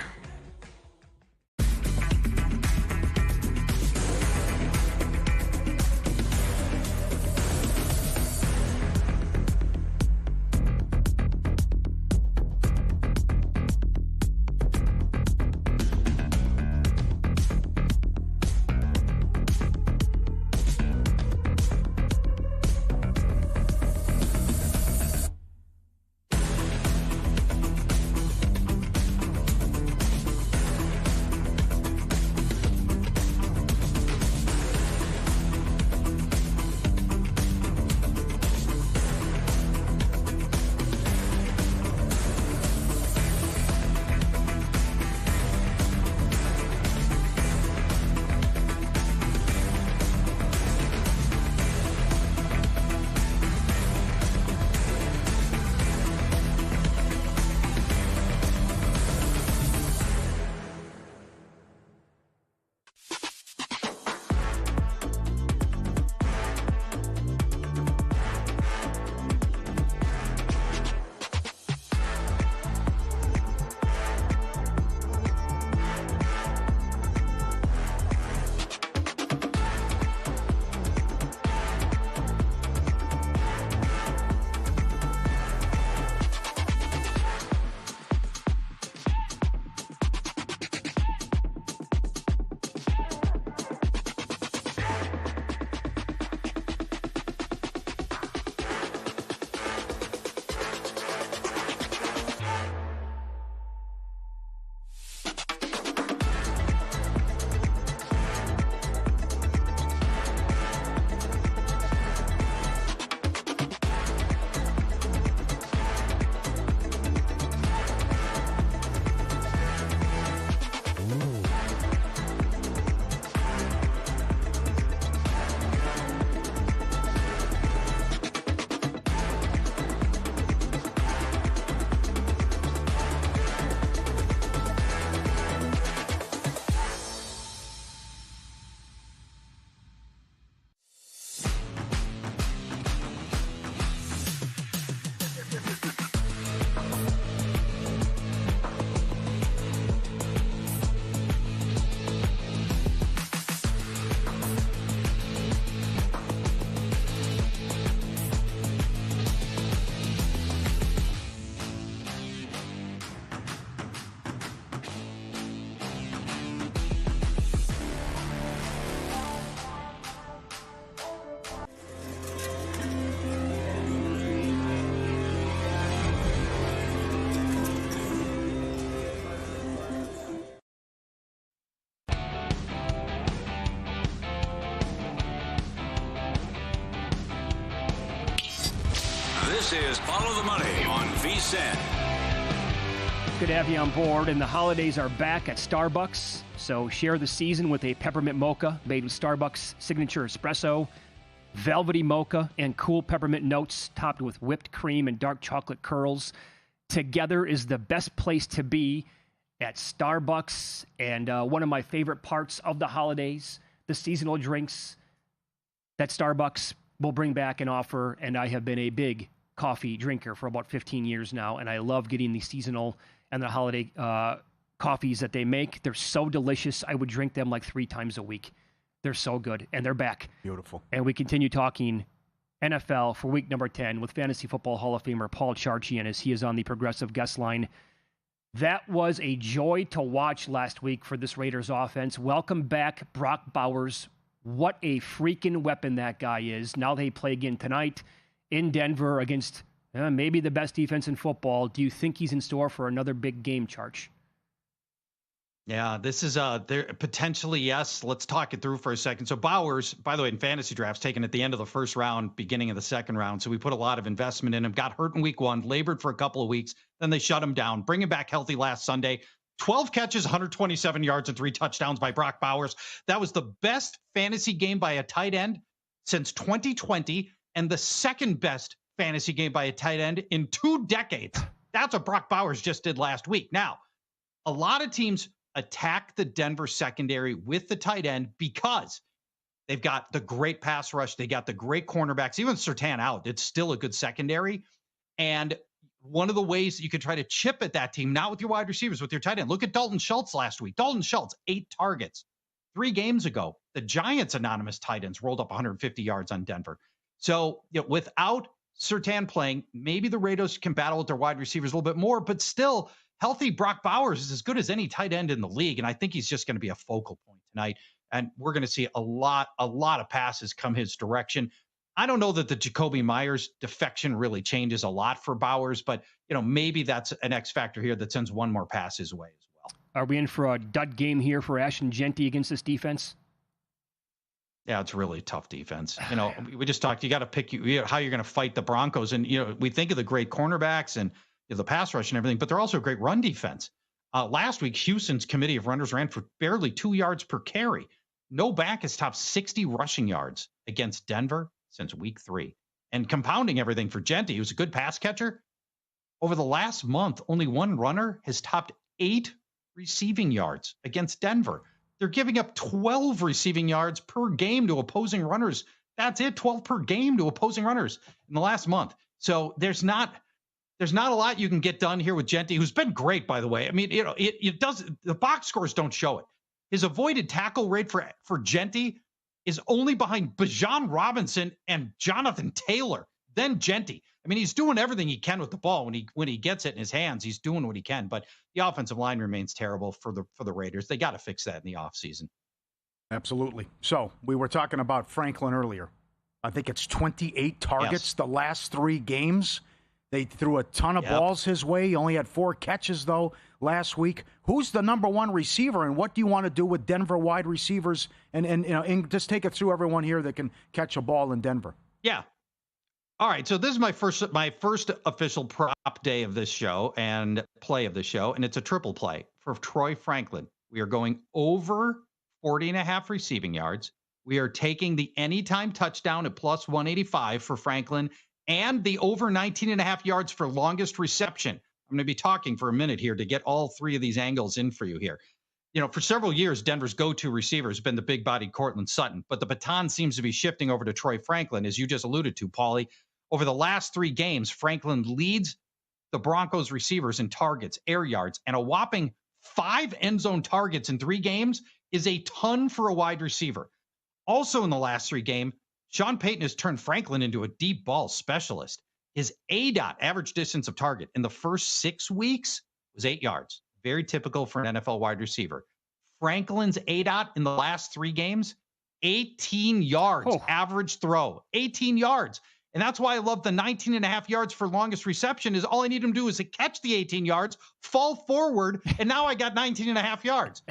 is Follow the Money on VSiN. Good to have you on board, and the holidays are back at Starbucks. So share the season with a peppermint mocha made with Starbucks signature espresso, velvety mocha, and cool peppermint notes topped with whipped cream and dark chocolate curls. Together is the best place to be at Starbucks. And one of my favorite parts of the holidays, the seasonal drinks that Starbucks will bring back and offer. And I have been a big coffee drinker for about 15 years now, and I love getting the seasonal and the holiday coffees that they make. They're so delicious. I would drink them like 3 times a week. They're so good, and they're back. Beautiful. And we continue talking NFL for week number 10 with Fantasy Football Hall of Famer Paul Charchian as he is on the Progressive guest line. That was a joy to watch last week for this Raiders offense. Welcome back, Brock Bowers. What a freaking weapon that guy is. Now they play again tonight in Denver against maybe the best defense in football. Do you think he's in store for another big game, Charch? Yeah, this is there potentially, yes. Let's talk it through for a second. So Bowers, by the way, in fantasy drafts, taken at the end of the first round, beginning of the second round. So we put a lot of investment in him. Got hurt in week 1, labored for a couple of weeks. Then they shut him down. Bring him back healthy last Sunday. 12 catches, 127 yards, and 3 touchdowns by Brock Bowers. That was the best fantasy game by a tight end since 2020, and the second best fantasy game by a tight end in 2 decades. That's what Brock Bowers just did last week. Now, a lot of teams attack the Denver secondary with the tight end because they've got the great pass rush. They got the great cornerbacks. Even Surtain out, it's still a good secondary. And one of the ways that you can try to chip at that team, not with your wide receivers, with your tight end. Look at Dalton Schultz last week. Dalton Schultz, 8 targets. 3 games ago, the Giants' anonymous tight ends rolled up 150 yards on Denver. So without Surtain playing, maybe the Raiders can battle with their wide receivers a little bit more, but still, healthy Brock Bowers is as good as any tight end in the league, and I think he's just going to be a focal point tonight. And we're going to see a lot of passes come his direction. I don't know that the Jacoby Myers defection really changes a lot for Bowers, but maybe that's an X factor here that sends one more pass his way as well. Are we in for a dud game here for Ashton Jeanty against this defense? Yeah, it's really a tough defense. We just talked, you got to pick how you're going to fight the Broncos. And, we think of the great cornerbacks and the pass rush and everything, but they're also a great run defense. Last week, Houston's committee of runners ran for barely 2 yards per carry. No back has topped 60 rushing yards against Denver since week 3. And compounding everything for Jeanty, who's a good pass catcher, over the last month, only one runner has topped 8 receiving yards against Denver. They're giving up 12 receiving yards per game to opposing runners. That's it, 12 per game to opposing runners in the last month. So there's not a lot you can get done here with Jeanty, who's been great, by the way. I mean, it does, the box scores don't show it. His avoided tackle rate for Jeanty is only behind Bijan Robinson and Jonathan Taylor, then Jeanty. I mean, he's doing everything he can with the ball. When he gets it in his hands, he's doing what he can. But the offensive line remains terrible for the Raiders. They got to fix that in the offseason. Absolutely. So we were talking about Franklin earlier. I think it's 28 targets the last 3 games. They threw a ton of balls his way. He only had 4 catches, though, last week. Who's the number 1 receiver, and what do you want to do with Denver wide receivers? And just take it through everyone here that can catch a ball in Denver. Yeah. All right, so this is my first official prop day of this show and play of the show, and it's a triple play for Troy Franklin. We are going over 40.5 receiving yards. We are taking the anytime touchdown at plus 185 for Franklin and the over 19.5 yards for longest reception. I'm going to be talking for a minute here to get all 3 of these angles in for you here. For several years, Denver's go-to receiver has been the big-bodied Cortland Sutton, but the baton seems to be shifting over to Troy Franklin, as you just alluded to, Paulie. Over the last 3 games, Franklin leads the Broncos receivers in targets, air yards, and a whopping 5 end zone targets in 3 games is a ton for a wide receiver. Also in the last 3 games, Sean Payton has turned Franklin into a deep ball specialist. His ADOT, average distance of target, in the first 6 weeks was 8 yards. Very typical for an NFL wide receiver. Franklin's ADOT in the last 3 games, 18 yards, average throw, 18 yards. And that's why I love the 19.5 yards for longest reception is all I need him to do is to catch the 18 yards, fall forward, and now I got 19.5 yards.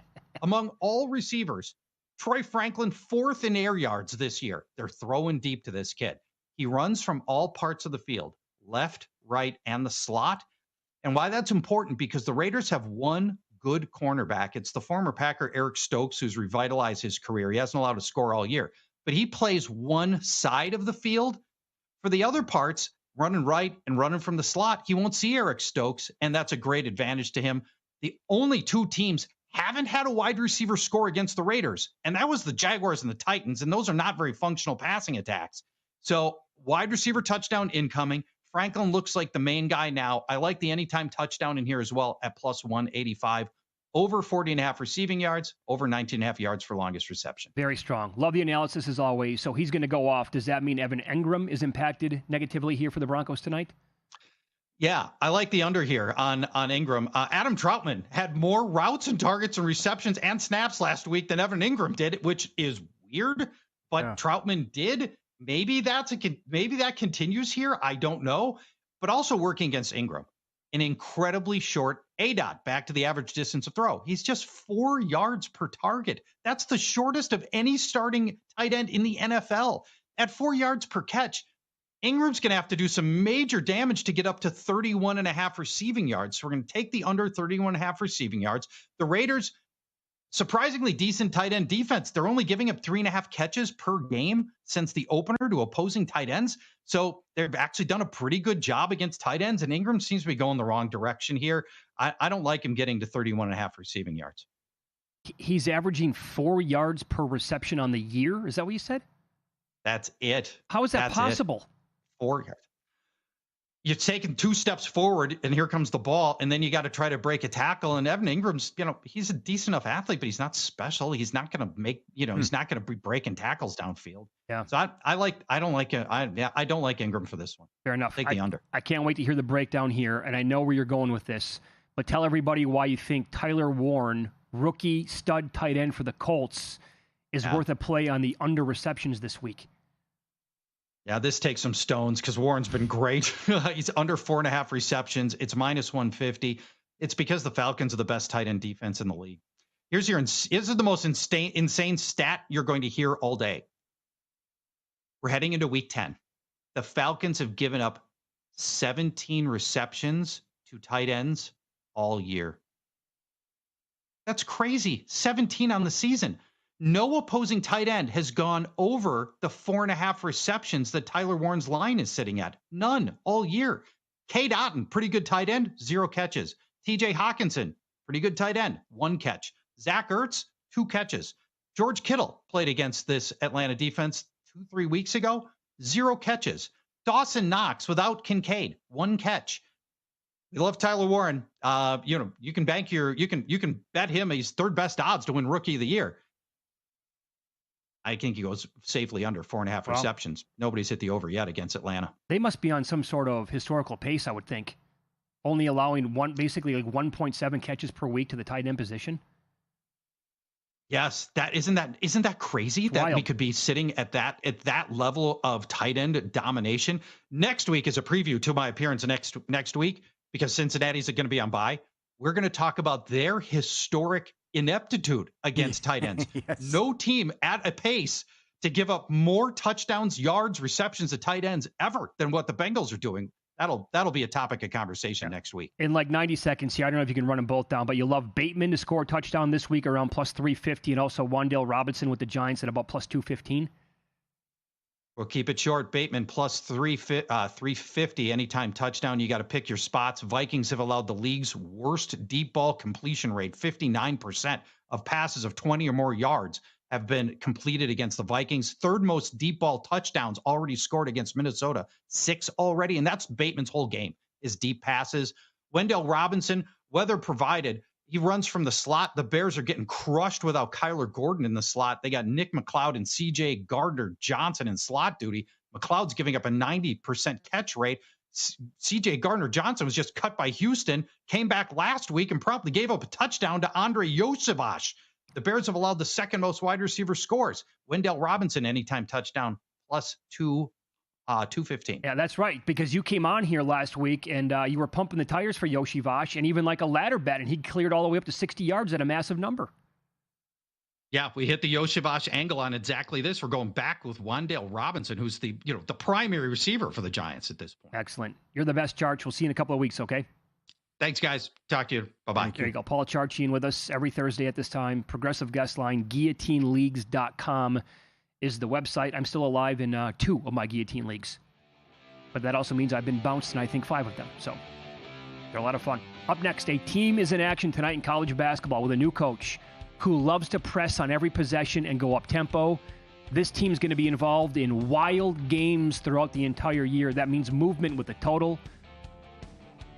Among all receivers, Troy Franklin 4th in air yards this year. They're throwing deep to this kid. He runs from all parts of the field. left, right, and the slot. And why that's important, because the Raiders have one good cornerback. It's the former Packer Eric Stokes, who's revitalized his career. He hasn't allowed to score all year, but he plays one side of the field. For the other parts, running right and running from the slot, he won't see Eric Stokes, and that's a great advantage to him. The only two teams haven't had a wide receiver score against the Raiders, and that was the Jaguars and the Titans, and those are not very functional passing attacks. So wide receiver touchdown incoming. Franklin looks like the main guy now. I like the anytime touchdown in here as well at plus 185. Over 40.5 receiving yards, over 19.5 yards for longest reception. Very strong. Love the analysis as always. So he's going to go off. Does that mean Evan Engram is impacted negatively here for the Broncos tonight? Yeah, I like the under here on Engram. Adam Troutman had more routes and targets and receptions and snaps last week than Evan Engram did, which is weird, but Troutman did. Maybe that continues here. I don't know. But also working against Engram, an incredibly short ADOT, back to the average distance of throw. He's just 4 yards per target. That's the shortest of any starting tight end in the NFL. At 4 yards per catch, Ingram's going to have to do some major damage to get up to 31.5 receiving yards. So we're going to take the under 31.5 receiving yards. The Raiders, surprisingly decent tight end defense. They're only giving up 3.5 catches per game since the opener to opposing tight ends. So they've actually done a pretty good job against tight ends, and Engram seems to be going the wrong direction here. I don't like him getting to 31.5 receiving yards. He's averaging 4 yards per reception on the year. Is that what you said? That's it. How is that possible? 4 yards. You're taking 2 steps forward, and here comes the ball, and then you got to try to break a tackle. And Evan Ingram's, he's a decent enough athlete, but he's not special. He's not going to make, he's not going to be breaking tackles downfield. Yeah. So I don't like Engram for this one. Fair enough. Take the under. I can't wait to hear the breakdown here, and I know where you're going with this, but tell everybody why you think Tyler Warren, rookie stud tight end for the Colts, is worth a play on the under receptions this week. Yeah, this takes some stones because Warren's been great. He's under 4.5 receptions. It's minus 150. It's because the Falcons are the best tight end defense in the league. This is the most insane stat you're going to hear all day. We're heading into week 10. The Falcons have given up 17 receptions to tight ends all year. That's crazy. 17 on the season. No opposing tight end has gone over the 4.5 receptions that Tyler Warren's line is sitting at. None all year. Cade Otton, pretty good tight end, 0 catches. TJ Hawkinson, pretty good tight end, 1 catch. Zach Ertz, 2 catches. George Kittle played against this Atlanta defense 2-3 weeks ago, 0 catches. Dawson Knox without Kincaid, 1 catch. We love Tyler Warren. You can bet him he's 3rd best odds to win Rookie of the Year. I think he goes safely under 4.5 receptions. Nobody's hit the over yet against Atlanta. They must be on some sort of historical pace, I would think. Only allowing basically 1.7 catches per week to the tight end position. Yes, isn't that crazy that we could be sitting at that level of tight end domination? Next week is a preview to my appearance next week, because Cincinnati's going to be on bye. We're going to talk about their historic ineptitude against tight ends. Yes. No team at a pace to give up more touchdowns, yards, receptions to tight ends ever than what the Bengals are doing. That'll be a topic of conversation next week. In 90 seconds here, I don't know if you can run them both down, but you love Bateman to score a touchdown this week around plus 350, and also Wan'Dale Robinson with the Giants at about plus 215. We'll keep it short. Bateman plus 350 anytime touchdown. You got to pick your spots. Vikings have allowed the league's worst deep ball completion rate. 59% of passes of 20 or more yards have been completed against the Vikings. 3rd most deep ball touchdowns already scored against Minnesota. 6 already. And that's Bateman's whole game, is deep passes. Wan'Dale Robinson, weather provided, he runs from the slot. The Bears are getting crushed without Kyler Gordon in the slot. They got Nick McLeod and C.J. Gardner-Johnson in slot duty. McLeod's giving up a 90% catch rate. C.J. Gardner-Johnson was just cut by Houston, came back last week and promptly gave up a touchdown to Andre Yosevich. The Bears have allowed the 2nd most wide receiver scores. Wan'Dale Robinson, anytime touchdown, plus 215. Yeah, that's right, because you came on here last week and you were pumping the tires for Yosevich and even like a ladder bet, and he cleared all the way up to 60 yards at a massive number. Yeah, we hit the Yoshivash angle on exactly this. We're going back with Wan'Dale Robinson, who's the primary receiver for the Giants at this point. Excellent. You're the best, Charch. We'll see you in a couple of weeks, okay? Thanks, guys. Talk to you. Bye-bye. There you go. Paul Charchian with us every Thursday at this time. Progressive guest line, guillotineleagues.com is the website. I'm still alive in 2 of my guillotine leagues. But that also means I've been bounced in, I think, 5 of them. So they're a lot of fun. Up next, a team is in action tonight in college basketball with a new coach who loves to press on every possession and go up tempo. This team's going to be involved in wild games throughout the entire year. That means movement with the total.